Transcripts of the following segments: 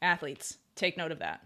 Athletes, take note of that.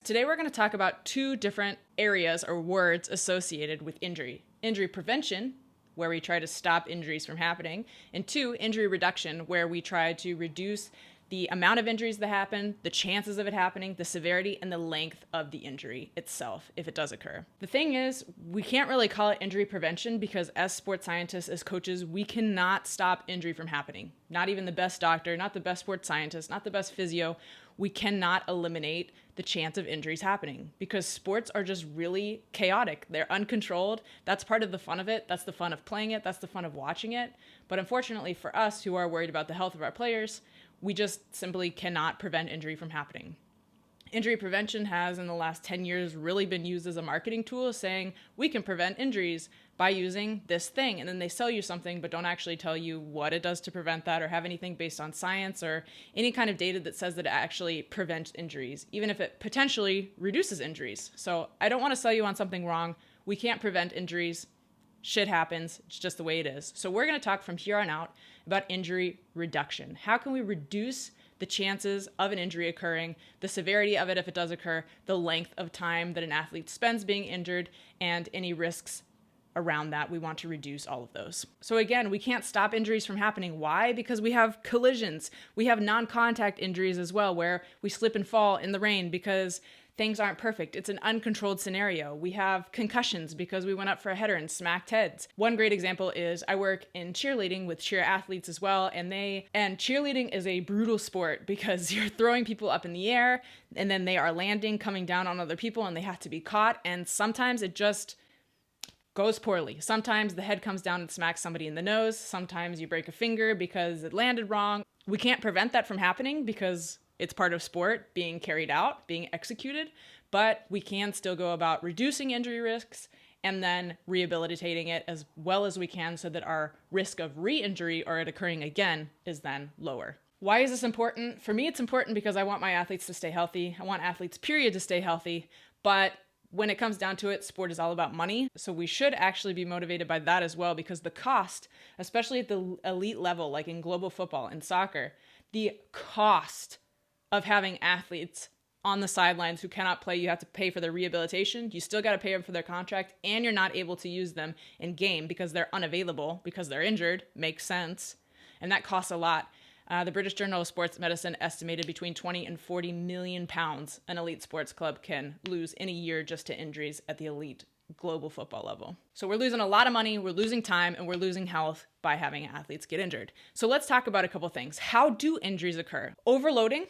Today we're going to talk about two different areas or words associated with injury. Injury prevention, where we try to stop injuries from happening, and two, injury reduction, where we try to reduce the amount of injuries that happen, the chances of it happening, the severity, and the length of the injury itself, if it does occur. The thing is, we can't really call it injury prevention because as sports scientists, as coaches, we cannot stop injury from happening. Not even the best doctor, not the best sports scientist, not the best physio. We cannot eliminate the chance of injuries happening because sports are just really chaotic. They're uncontrolled. That's part of the fun of it. That's the fun of playing it. That's the fun of watching it. But unfortunately for us who are worried about the health of our players, we just simply cannot prevent injury from happening. Injury prevention has, in the last 10 years, really been used as a marketing tool, saying we can prevent injuries by using this thing. And then they sell you something, but don't actually tell you what it does to prevent that or have anything based on science or any kind of data that says that it actually prevents injuries, even if it potentially reduces injuries. So I don't want to sell you on something wrong. We can't prevent injuries. Shit happens. It's just the way it is. So we're going to talk from here on out about injury reduction. How can we reduce the chances of an injury occurring, the severity of it if it does occur, the length of time that an athlete spends being injured, and any risks around that? We want to reduce all of those. So again, we can't stop injuries from happening. Why? Because we have collisions. We have non-contact injuries as well, where we slip and fall in the rain because things aren't perfect. It's an uncontrolled scenario. We have concussions because we went up for a header and smacked heads. One great example is I work in cheerleading with cheer athletes as well, and cheerleading is a brutal sport because you're throwing people up in the air and then they are landing, coming down on other people, and they have to be caught, and sometimes it just goes poorly. Sometimes the head comes down and smacks somebody in the nose. Sometimes you break a finger because it landed wrong. We can't prevent that from happening because it's part of sport being carried out, being executed, but we can still go about reducing injury risks and then rehabilitating it as well as we can so that our risk of re-injury or it occurring again is then lower. Why is this important? For me, it's important because I want my athletes to stay healthy. I want athletes, period, to stay healthy. But when it comes down to it, sport is all about money. So we should actually be motivated by that as well because the cost, especially at the elite level, like in global football and soccer, the cost of having athletes on the sidelines who cannot play, you have to pay for their rehabilitation. You still got to pay them for their contract, and you're not able to use them in game because they're unavailable, because they're injured. Makes sense. And that costs a lot. The British Journal of Sports Medicine estimated between 20 and 40 million pounds an elite sports club can lose in a year just to injuries at the elite global football level. So we're losing a lot of money, we're losing time, and we're losing health by having athletes get injured. So let's talk about a couple things. How do injuries occur? Overloading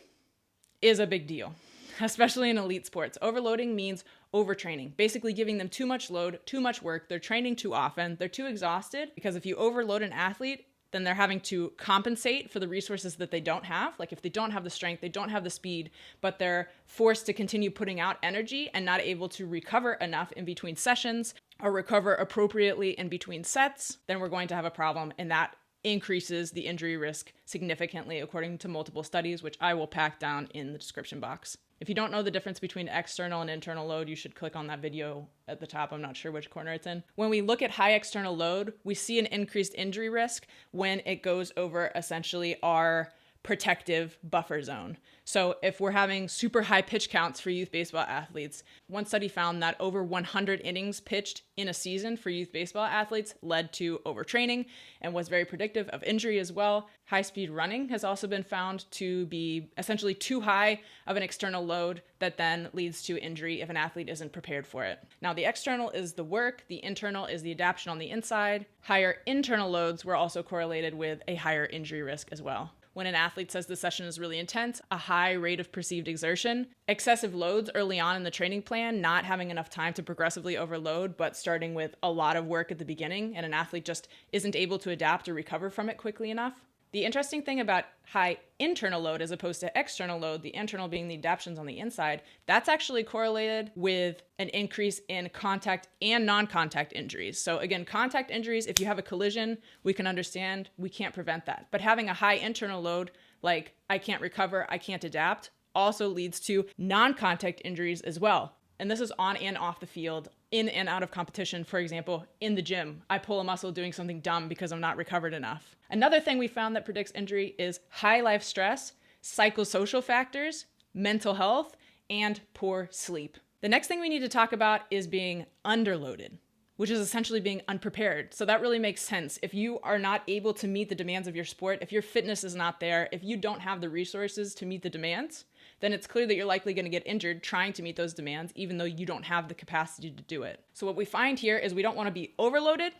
is a big deal, especially in elite sports. Overloading means overtraining, basically giving them too much load, too much work. They're training too often. They're too exhausted because if you overload an athlete, then they're having to compensate for the resources that they don't have. Like if they don't have the strength, they don't have the speed, but they're forced to continue putting out energy and not able to recover enough in between sessions or recover appropriately in between sets, then we're going to have a problem, and that increases the injury risk significantly according to multiple studies, which I will pack down in the description box. If you don't know the difference between external and internal load, you should click on that video at the top. I'm not sure which corner it's in. When we look at high external load, we see an increased injury risk when it goes over essentially our protective buffer zone. So if we're having super high pitch counts for youth baseball athletes, one study found that over 100 innings pitched in a season for youth baseball athletes led to overtraining and was very predictive of injury as well. High-speed running has also been found to be essentially too high of an external load that then leads to injury if an athlete isn't prepared for it. Now, the external is the work, the internal is the adaptation on the inside. Higher internal loads were also correlated with a higher injury risk as well. When an athlete says the session is really intense, a high rate of perceived exertion, excessive loads early on in the training plan, not having enough time to progressively overload, but starting with a lot of work at the beginning, and an athlete just isn't able to adapt or recover from it quickly enough. The interesting thing about high internal load as opposed to external load, the internal being the adaptations on the inside, that's actually correlated with an increase in contact and non-contact injuries. So again, contact injuries, if you have a collision, we can understand we can't prevent that. But having a high internal load, like I can't recover, I can't adapt, also leads to non-contact injuries as well. And this is on and off the field, in and out of competition. For example, in the gym, I pull a muscle doing something dumb because I'm not recovered enough. Another thing we found that predicts injury is high life stress, psychosocial factors, mental health, and poor sleep. The next thing we need to talk about is being underloaded, which is essentially being unprepared. So that really makes sense. If you are not able to meet the demands of your sport, if your fitness is not there, if you don't have the resources to meet the demands, then it's clear that you're likely going to get injured trying to meet those demands, even though you don't have the capacity to do it. So what we find here is we don't want to be overloaded.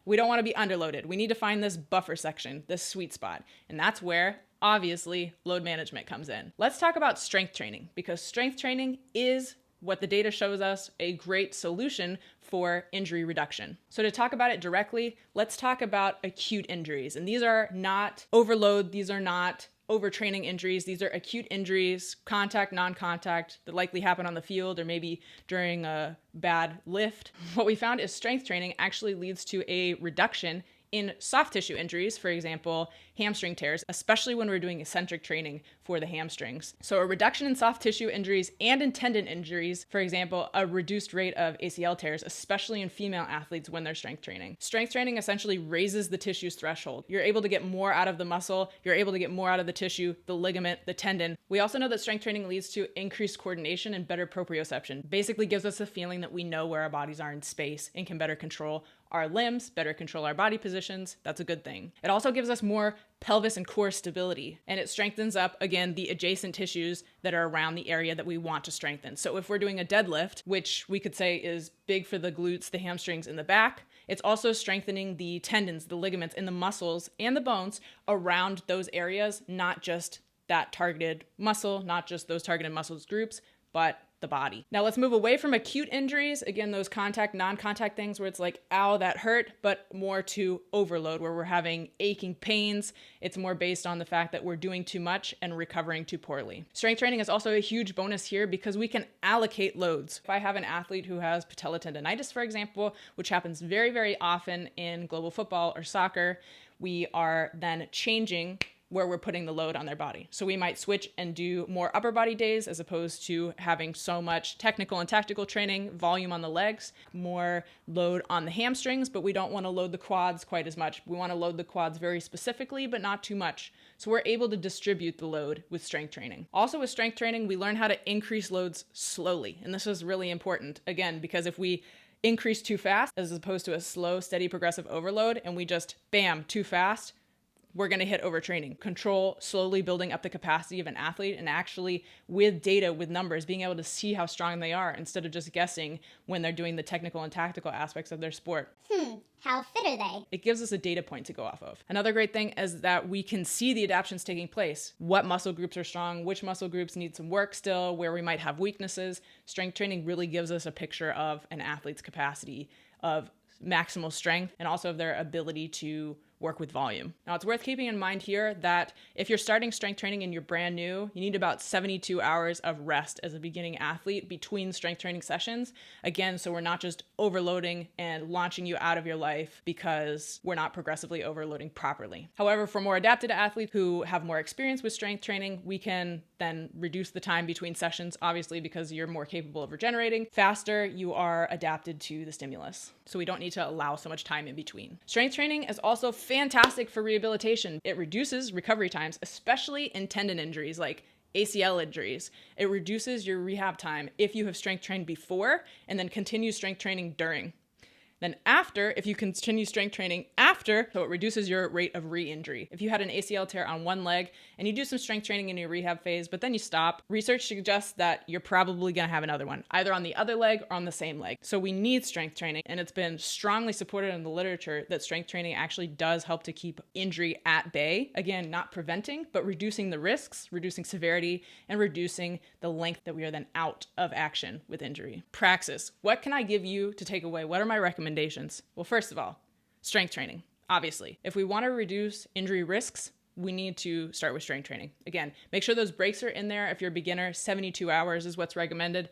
We don't want to be underloaded. We need to find this buffer section, this sweet spot. And that's where, obviously, load management comes in. Let's talk about strength training, because strength training is what the data shows us a great solution for injury reduction. So to talk about it directly, let's talk about acute injuries. And these are not overload. These are not overtraining injuries. These are acute injuries, contact, non-contact, that likely happen on the field or maybe during a bad lift. What we found is strength training actually leads to a reduction in soft tissue injuries, for example, hamstring tears, especially when we're doing eccentric training for the hamstrings. So a reduction in soft tissue injuries and in tendon injuries, for example, a reduced rate of ACL tears, especially in female athletes when they're strength training. Strength training essentially raises the tissue's threshold. You're able to get more out of the muscle, you're able to get more out of the tissue, the ligament, the tendon. We also know that strength training leads to increased coordination and better proprioception. Basically gives us a feeling that we know where our bodies are in space and can better control our limbs, better control our body positions. That's a good thing. It also gives us more pelvis and core stability, and it strengthens up, again, the adjacent tissues that are around the area that we want to strengthen. So if we're doing a deadlift, which we could say is big for the glutes, the hamstrings, and the back, it's also strengthening the tendons, the ligaments, and the muscles and the bones around those areas, not just that targeted muscle, not just those targeted muscles groups, but the body. Now let's move away from acute injuries. Again, those contact, non-contact things where it's like, ow, that hurt, but more to overload where we're having aching pains. It's more based on the fact that we're doing too much and recovering too poorly. Strength training is also a huge bonus here because we can allocate loads. If I have an athlete who has patella tendonitis, for example, which happens very, very often in global football or soccer, we are then changing where we're putting the load on their body. So we might switch and do more upper body days as opposed to having so much technical and tactical training, volume on the legs, more load on the hamstrings, but we don't want to load the quads quite as much. We want to load the quads very specifically, but not too much. So we're able to distribute the load with strength training. Also with strength training, we learn how to increase loads slowly. And this is really important, again, because if we increase too fast as opposed to a slow, steady, progressive overload, and we just, bam, too fast, we're going to hit overtraining. Control slowly building up the capacity of an athlete and actually with data, with numbers, being able to see how strong they are instead of just guessing when they're doing the technical and tactical aspects of their sport. How fit are they? It gives us a data point to go off of. Another great thing is that we can see the adaptations taking place. What muscle groups are strong, which muscle groups need some work still, where we might have weaknesses. Strength training really gives us a picture of an athlete's capacity of maximal strength and also of their ability to work with volume. Now, it's worth keeping in mind here that if you're starting strength training and you're brand new, you need about 72 hours of rest as a beginning athlete between strength training sessions. Again, so we're not just overloading and launching you out of your life because we're not progressively overloading properly. However, for more adapted athletes who have more experience with strength training, we can then reduce the time between sessions, obviously because you're more capable of regenerating faster, you are adapted to the stimulus. So we don't need to allow so much time in between. Strength training is also fantastic for rehabilitation. It reduces recovery times, especially in tendon injuries like ACL injuries. It reduces your rehab time if you have strength trained before and then continue strength training during. Then after, if you continue strength training after, so it reduces your rate of re-injury. If you had an ACL tear on one leg and you do some strength training in your rehab phase, but then you stop, research suggests that you're probably gonna have another one, either on the other leg or on the same leg. So we need strength training, and it's been strongly supported in the literature that strength training actually does help to keep injury at bay. Again, not preventing, but reducing the risks, reducing severity, and reducing the length that we are then out of action with injury. Praxis. What can I give you to take away? What are my recommendations? Well, first of all, strength training, obviously. If we want to reduce injury risks, we need to start with strength training. Again, make sure those breaks are in there. If you're a beginner, 72 hours is what's recommended.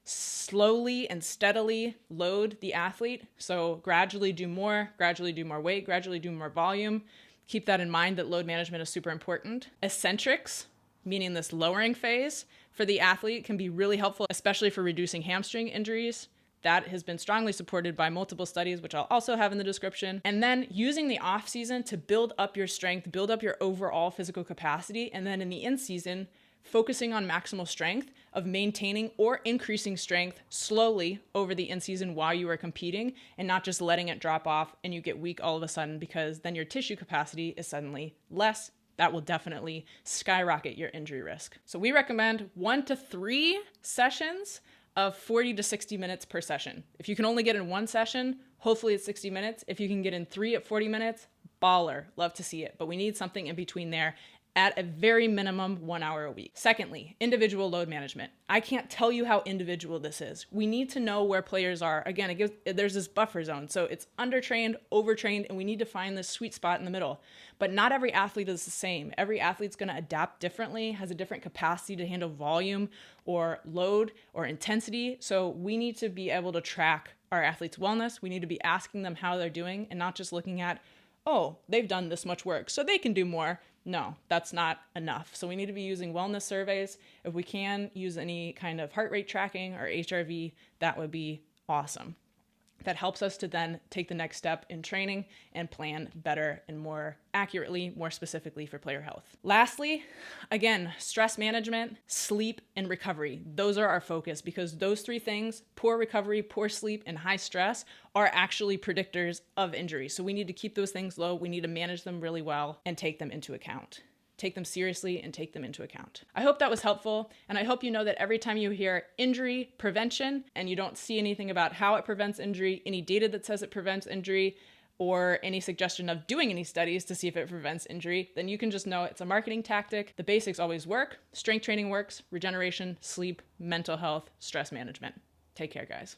Slowly and steadily load the athlete. So gradually do more weight, gradually do more volume. Keep that in mind that load management is super important. Eccentrics. meaning this lowering phase for the athlete can be really helpful, especially for reducing hamstring injuries. That has been strongly supported by multiple studies, which I'll also have in the description. And then using the off season to build up your strength, build up your overall physical capacity. And then in the in season, focusing on maximal strength of maintaining or increasing strength slowly over the in season while you are competing, and not just letting it drop off and you get weak all of a sudden, because then your tissue capacity is suddenly less. That will definitely skyrocket your injury risk. So we recommend 1 to 3 sessions of 40 to 60 minutes per session. If you can only get in one session, hopefully it's 60 minutes. If you can get in 3 at 40 minutes, baller, love to see it. But we need something in between there at a very minimum 1 hour a week. Secondly, individual load management. I can't tell you how individual this is. We need to know where players are. Again, there's this buffer zone. So it's undertrained, overtrained, and we need to find this sweet spot in the middle. But not every athlete is the same. Every athlete's gonna adapt differently, has a different capacity to handle volume or load or intensity. So we need to be able to track our athletes' wellness. We need to be asking them how they're doing and not just looking at, oh, they've done this much work, so they can do more. No, that's not enough. So we need to be using wellness surveys. If we can use any kind of heart rate tracking or HRV, that would be awesome. That helps us to then take the next step in training and plan better and more accurately, more specifically for player health. Lastly, again, stress management, sleep, and recovery. Those are our focus, because those 3 things, poor recovery, poor sleep, and high stress, are actually predictors of injury. So we need to keep those things low. We need to manage them really well and take them into account. Take them seriously and take them into account. I hope that was helpful, and I hope you know that every time you hear injury prevention and you don't see anything about how it prevents injury, any data that says it prevents injury, or any suggestion of doing any studies to see if it prevents injury, then you can just know it's a marketing tactic. The basics always work. Strength training works, regeneration, sleep, mental health, stress management. Take care, guys.